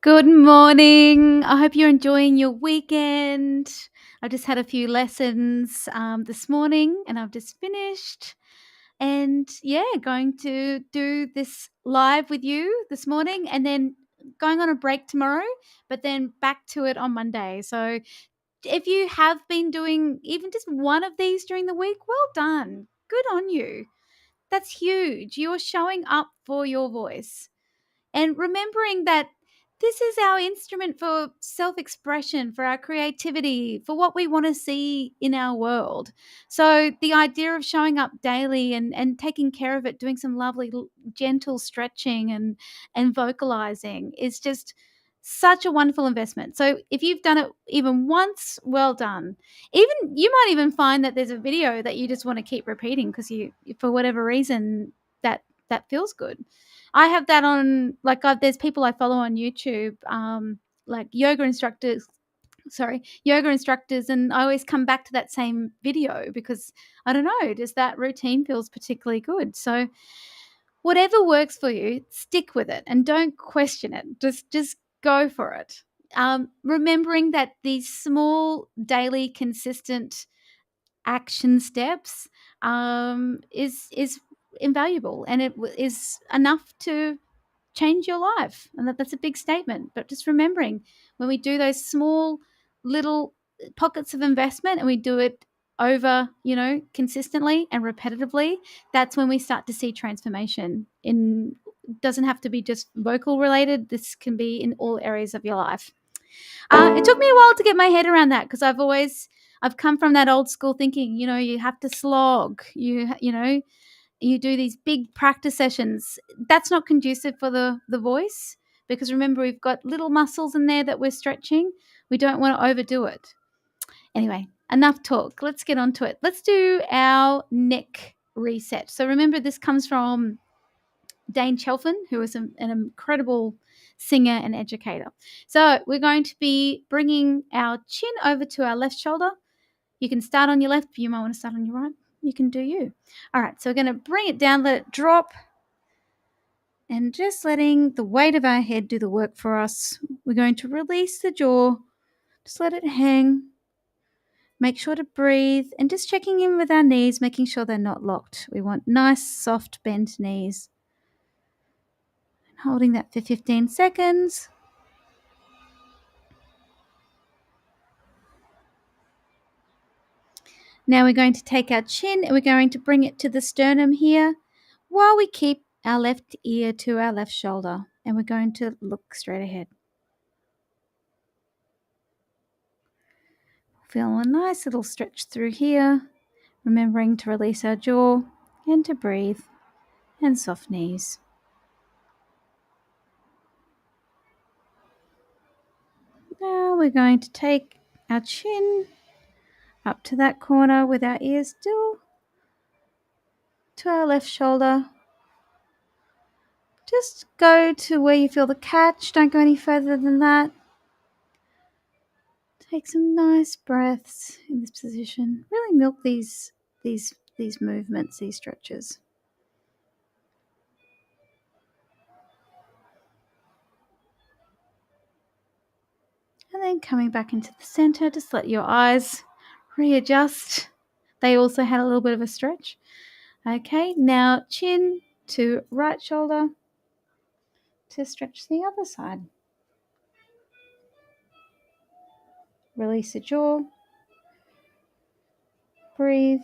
Good morning. I hope you're enjoying your weekend. I just had a few lessons this morning and I've just finished. And yeah, going to do this live with you this morning and then going on a break tomorrow, but then back to it on Monday. So if you have been doing even just one of these during the week, well done. Good on you. That's huge. You're showing up for your voice and remembering that this is our instrument for self expression, for our creativity, for what we want to see in our world. So, the idea of showing up daily and taking care of it, doing some lovely, gentle stretching and vocalizing is just such a wonderful investment. So, if you've done it even once, well done. Even you might even find that there's a video that you just want to keep repeating because for whatever reason, that feels good. I have that on there's people I follow on YouTube, like yoga instructors, and I always come back to that same video because I don't know, just that routine feels particularly good. So whatever works for you, stick with it and don't question it. Just go for it. Remembering that these small, daily, consistent action steps is invaluable, and is enough to change your life. And that's a big statement. But just remembering when we do those small little pockets of investment and we do it over, consistently and repetitively, that's when we start to see transformation. In doesn't have to be just vocal related. This can be in all areas of your life. It took me a while to get my head around that because I've come from that old school thinking, you have to slog, you do these big practice sessions. That's not conducive for the voice because remember, we've got little muscles in there that we're stretching. We don't want to overdo it. Anyway, enough talk. Let's get on to it. Let's do our neck reset. So remember, this comes from Dane Chelfin, who is an incredible singer and educator. So we're going to be bringing our chin over to our left shoulder. You can start on your left, but you might want to start on your right. You can do you. All right, so we're going to bring it down, let it drop, and just letting the weight of our head do the work for us. We're going to release the jaw, just let it hang. Make sure to breathe and just checking in with our knees, making sure they're not locked. We want nice, soft, bent knees. And holding that for 15 seconds. Now we're going to take our chin and we're going to bring it to the sternum here while we keep our left ear to our left shoulder, and we're going to look straight ahead. Feel a nice little stretch through here, remembering to release our jaw and to breathe and soft knees. Now we're going to take our chin up to that corner with our ears still to our left shoulder. Just go to where you feel the catch. Don't go any further than that. Take some nice breaths in this position. Really milk these movements, these stretches. And then coming back into the center, just let your eyes readjust. They also had a little bit of a stretch. Okay, now chin to right shoulder to stretch the other side. Release the jaw. Breathe.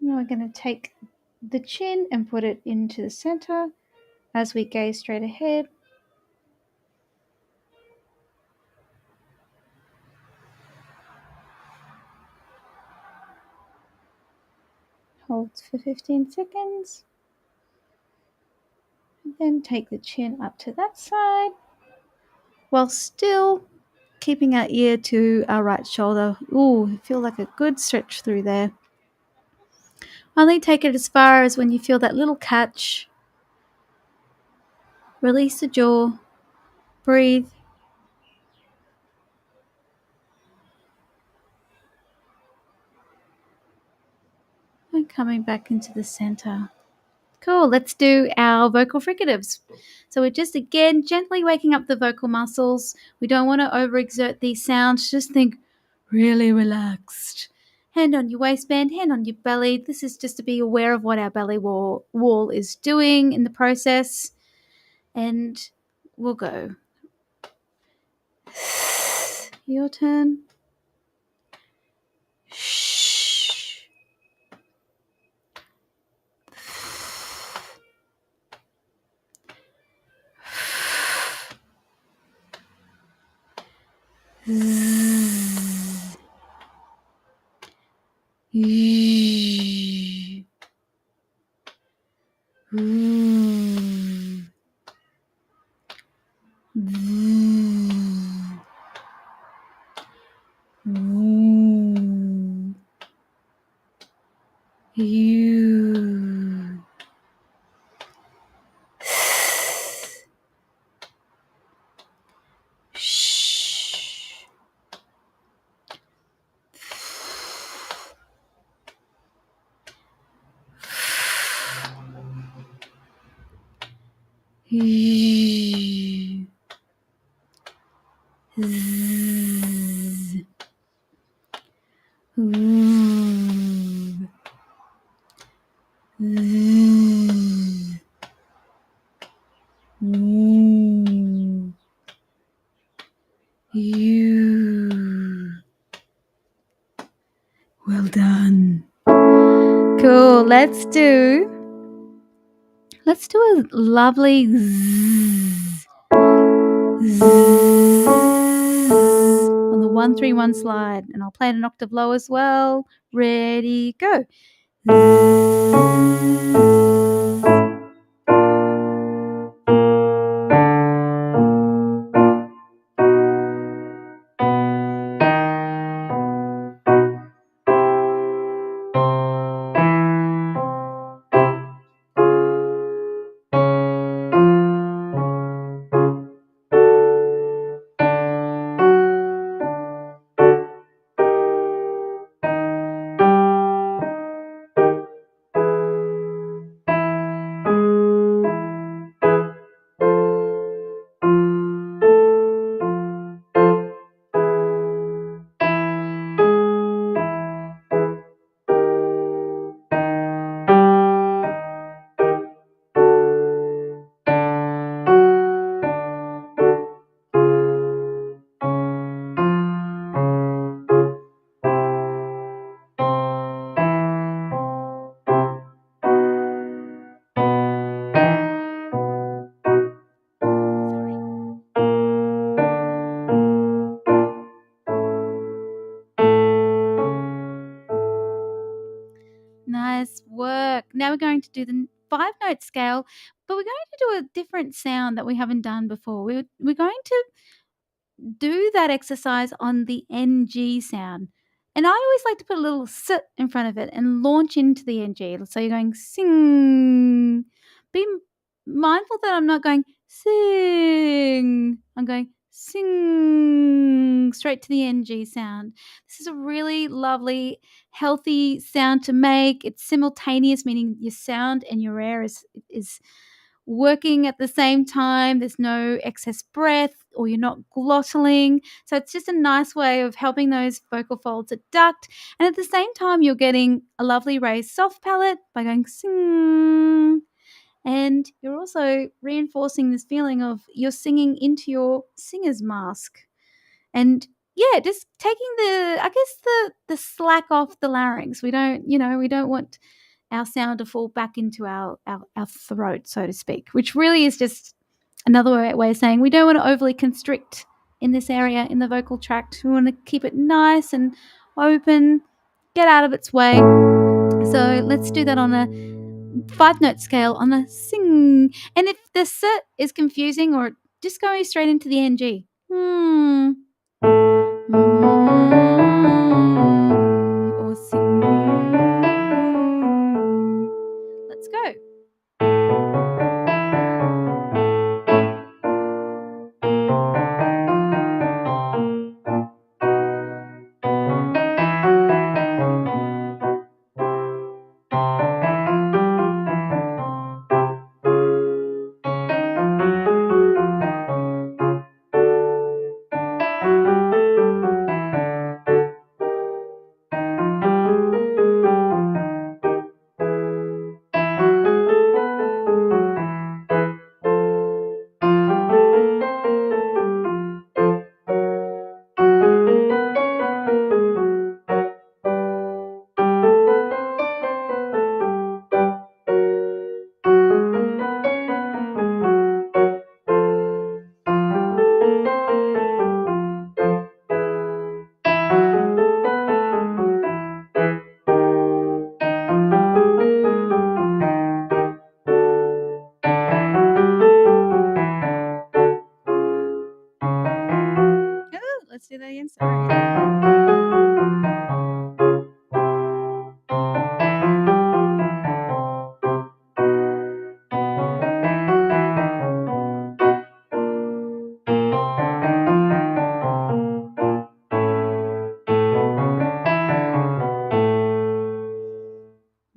Now we're going to take the chin and put it into the center as we gaze straight ahead. Hold for 15 seconds. And then take the chin up to that side while still keeping our ear to our right shoulder. Ooh, feel like a good stretch through there. Only take it as far as when you feel that little catch. Release the jaw. Breathe. coming back into the center. Cool. Let's do our vocal fricatives. So we're just, again, gently waking up the vocal muscles. We don't want to overexert these sounds. Just think really relaxed. Hand on your waistband, hand on your belly. This is just to be aware of what our belly wall is doing in the process. And we'll go. Your turn. Shh. Well done. Cool. Let's do a lovely zzz, zzz, on the 1-3-1 slide, and I'll play it an octave low as well. Ready, go. Nice work. Now we're going to do the 5-note scale, but we're going to do a different sound that we haven't done before. We're going to do that exercise on the NG sound. And I always like to put a little s in front of it and launch into the NG. So you're going sing. Be mindful that I'm not going sing. I'm going sing straight to the NG sound. This is a really lovely, healthy sound to make. It's simultaneous, meaning your sound and your air is working at the same time. There's no excess breath or you're not glottaling. So it's just a nice way of helping those vocal folds adduct. And at the same time, you're getting a lovely raised soft palate by going sing. And you're also reinforcing this feeling of you're singing into your singer's mask. And yeah, just taking the slack off the larynx. We don't want our sound to fall back into our throat, so to speak, which really is just another way of saying we don't want to overly constrict in this area in the vocal tract. We want to keep it nice and open, get out of its way. So let's do that on a 5-note scale on a sing. And if the s is confusing, or just going straight into the NG. Or sing. Let's go. let's do that again. Sorry.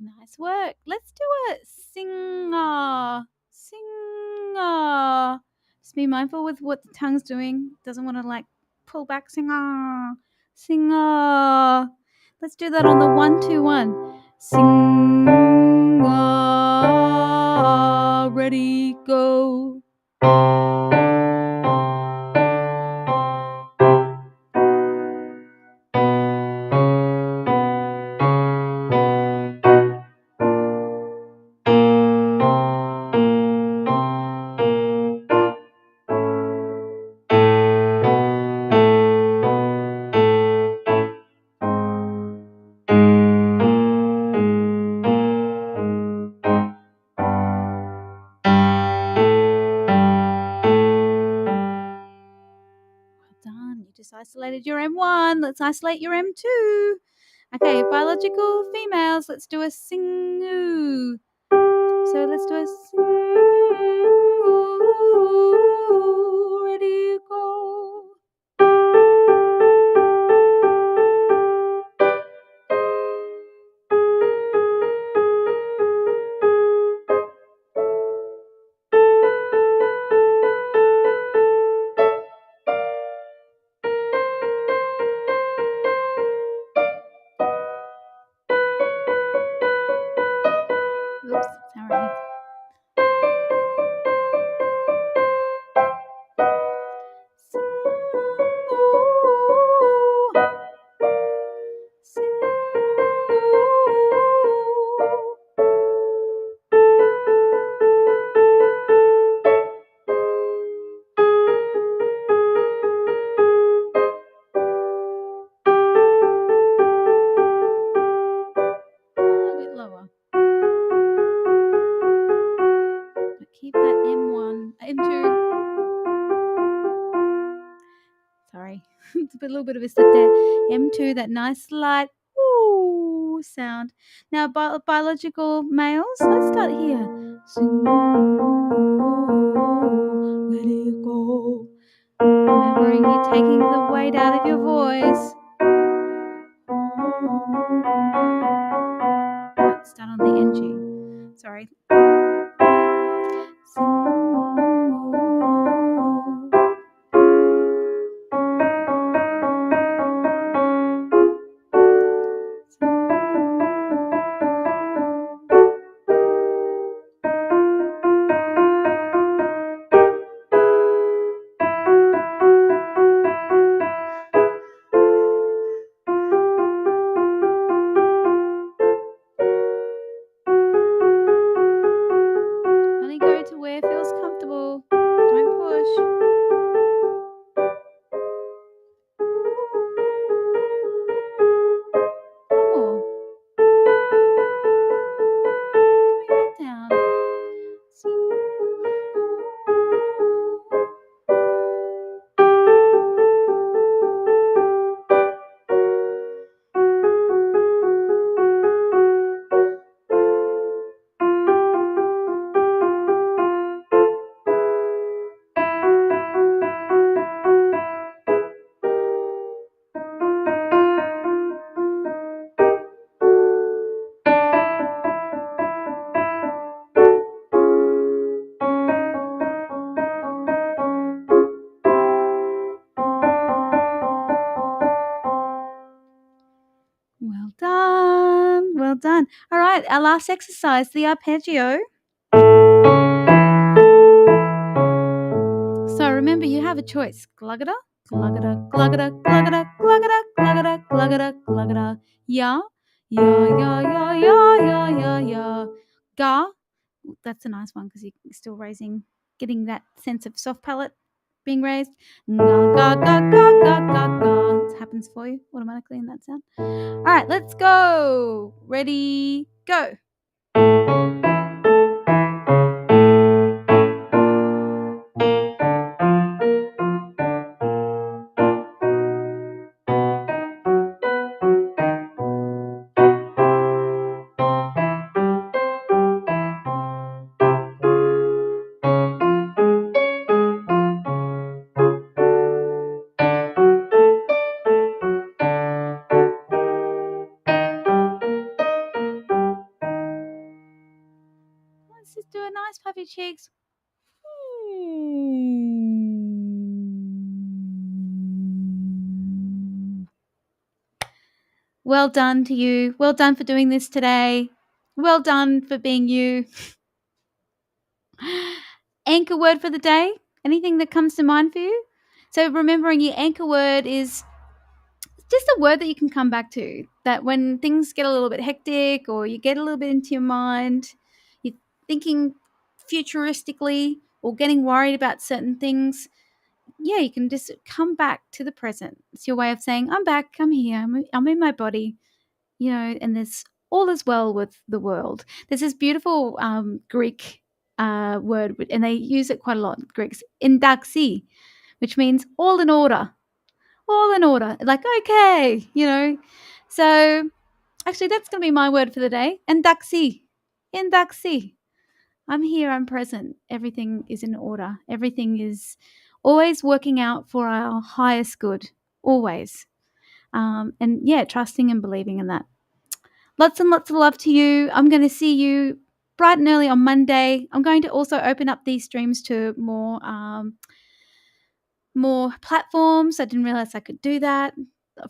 Nice work. Let's do a singer. Singer. Just be mindful with what the tongue's doing. Doesn't want to like pull back. Singer. Singer. Let's do that on the 1, 2, 1. Singer. Ready, go. Done. You just isolated your M1. Let's isolate your M2. Okay, biological females. Let's do a sing-oo. So let's do a sing-oo. Ready, go. Oops, sorry. A little bit lower. But keep that M1, M2. Sorry, it's a little bit of a step there. M2, that nice light ooh sound. Now, biological males, let's start here. Sing, let it go. Remembering you're taking the weight out of your voice. Let's start on the NG. Sorry. Sing, only go to where it feels comfortable. Don't push. One more. Coming back down. Sing. Well done. Well done. All right, our last exercise, the arpeggio. So remember, you have a choice. Gluggada, gluggada, gluggada, gluggada, gluggada, gluggada, gluggada, gluggada. Ya, ya, ya, ya, ya, ya, ya, ya. Ga. That's a nice one because you're still raising, getting that sense of soft palate being raised. Ga, ga, ga, ga, ga, ga, ga. It happens for you automatically in that sound. All right, let's go. Ready, go. your cheeks. Well done to you. Well done for doing this today. Well done for being you. Anchor word for the day. Anything that comes to mind for you? So remembering your anchor word is just a word that you can come back to, that when things get a little bit hectic or you get a little bit into your mind, you're thinking futuristically or getting worried about certain things, yeah, you can just come back to the present. It's your way of saying, I'm back, I'm here, I'm in my body, and there's all is well with the world. There's this beautiful Greek word, and they use it quite a lot, Greeks, indaxi, which means all in order. All in order. Like, okay, So actually, that's going to be my word for the day. Indaxi. Indaxi. I'm here, I'm present. Everything is in order. Everything is always working out for our highest good. Always. And yeah, trusting and believing in that. Lots and lots of love to you. I'm going to see you bright and early on Monday. I'm going to also open up these streams to more platforms. I didn't realize I could do that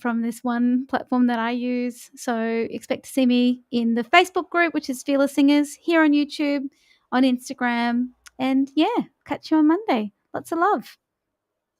from this one platform that I use. So expect to see me in the Facebook group, which is Fearless Singers, here on YouTube, on Instagram. And yeah, catch you on Monday. Lots of love.